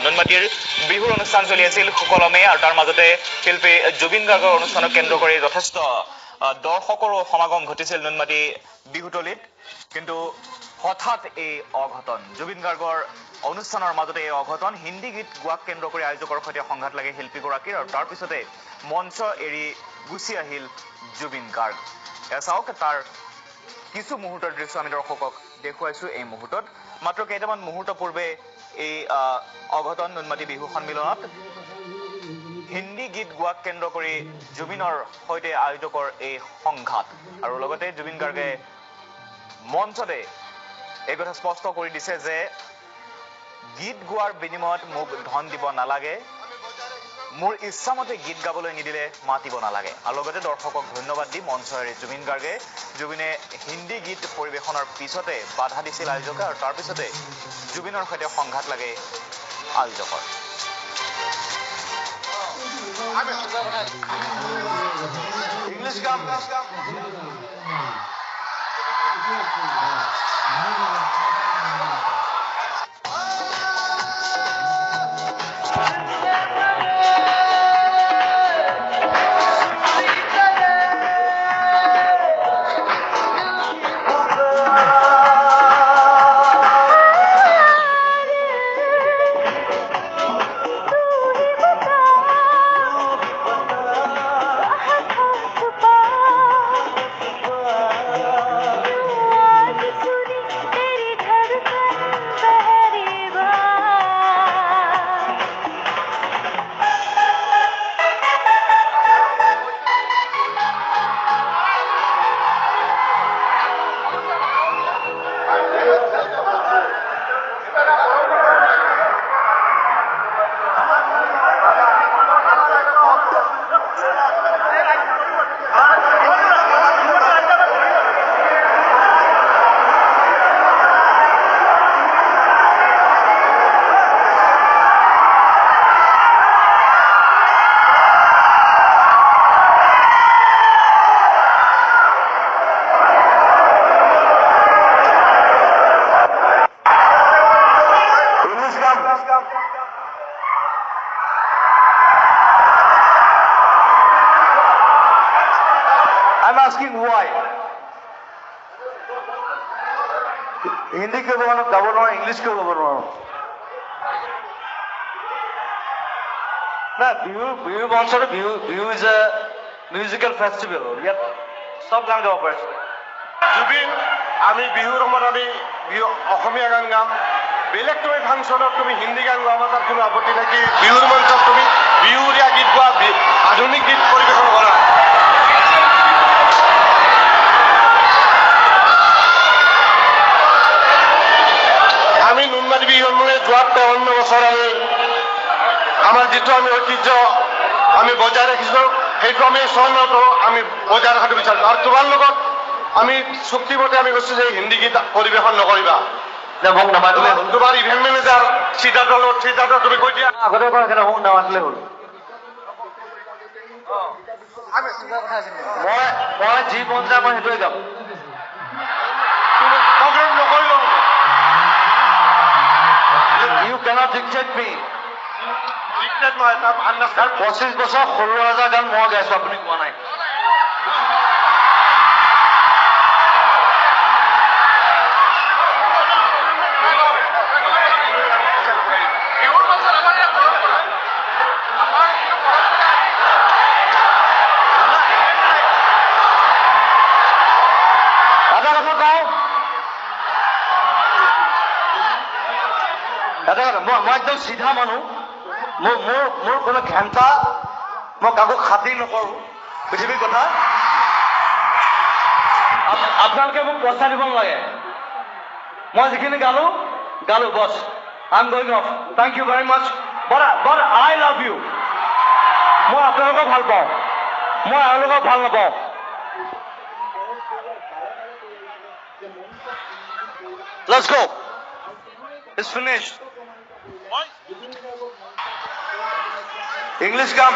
নুনমাটিৰ বিহুৰ অনুষ্ঠান চলি আছিল সুকলমে আৰু তাৰ মাজতে শিল্পী জুবিন গাৰ্গৰ অনুষ্ঠানক কেন্দ্ৰ কৰি যথেষ্ট দৰ্শকৰো সমাগম ঘটিছিল নুনমাটি বিহুতলিত কিন্তু হঠাৎ এই অঘটন জুবিন গাৰ্গৰ অনুষ্ঠানৰ মাজতে এই অঘটন হিন্দী গীত গোৱাক কেন্দ্ৰ কৰি আয়োজকৰ সৈতে সংঘাত লাগে শিল্পীগৰাকীৰ আৰু তাৰ পিছতে মঞ্চ এৰি গুচি আহিল জুবিন গাৰ্গ চাওক তাৰ কিছু মুহূৰ্তৰ দৃশ্য আমি দৰ্শকক দেখুৱাইছো এই মুহূৰ্তত মাত্ৰ কেইটামান মুহূৰ্ত পূৰ্বে এই অঘটন নুনমাটি বিহু সন্মিলনত হিন্দী গীত গোৱাক কেন্দ্ৰ কৰি জুবিনৰ সৈতে আয়োজকৰ এই সংঘাত আৰু লগতে জুবিন গাৰ্গে মঞ্চতে এই কথা স্পষ্ট কৰি দিছে যে গীত গোৱাৰ বিনিময়ত মোক ধন দিব নালাগে মোৰ ইচ্ছামতে গীত গাবলৈ নিদিলে মাতিব নালাগে আৰু লগতে দৰ্শকক ধন্যবাদ দি মঞ্চ এৰি জুবিন গাৰ্গে জুবিনে হিন্দী গীত পৰিৱেশনৰ পিছতে বাধা দিছিল আয়োজকে আৰু তাৰ পিছতে জুবিনৰ সৈতে সংঘাত লাগে আয়োজকৰ ইংলিছ গান I'm asking why. Hindi ke bono, gabono, English ke bono. Na bihu monster bihu is a musical festival. Yet sab gan gabo pare. Zubeen আমি বিহুৰ সময়ত আমি বিহু অসমীয়া গান গাম বেলেগ তুমি ফাংচনত তুমি হিন্দী গান গোৱা আমাৰ তাত কোনো আপত্তি নাই কি বিহুৰ মঞ্চত তুমি বিহুৰীয়া গীত গোৱা আধুনিক গীত পৰিৱেশন কৰা আমি নুনমাটি বিহু সন্মিলনে যোৱা 53 বছৰ আমি আমাৰ যিটো আমি ঐতিহ্য আমি বজাই ৰাখিছোঁ সেইটো আমি স্বৰ্ণটো আমি বজাই ৰখাটো বিচাৰিছোঁ আৰু তোমাৰ লগত আমি চুক্তিমতে আমি কৈছো যে হিন্দী গীত পৰিৱেশন নকৰিবা মোক নামাতিলে হ'ল তোমাৰ ইভেন্ট মেনেজাৰ সিদ্ধাৰ্থ তুমি কৈ দিয়া আগতে পৰা কেনে মোক নামাতিলে হ'ল মই যি মন যায় মই সেইটোৱে গাম প্ৰগ্ৰেম নকৰিলো You cannot dictate me. Dictate নহয় তাত আণ্ডাৰষ্টেণ্ড 25 বছৰ 16,000 গান মই গাইছো আপুনি কোৱা নাই মই একদম চিধা মানুহ মোৰ কোনো ঘেণ্টা মই কাকো খাতিৰ নকৰো পৃথিৱীৰ কথা আপোনালোকে মোক পইচা দিব নালাগে মই যিখিনি গালো বছ I am going of thank you very much but I love you মই আপোনালোকক ভাল পাওঁ মই এওঁলোকক ভাল নাপাওঁ Let's go. It's finished. English come.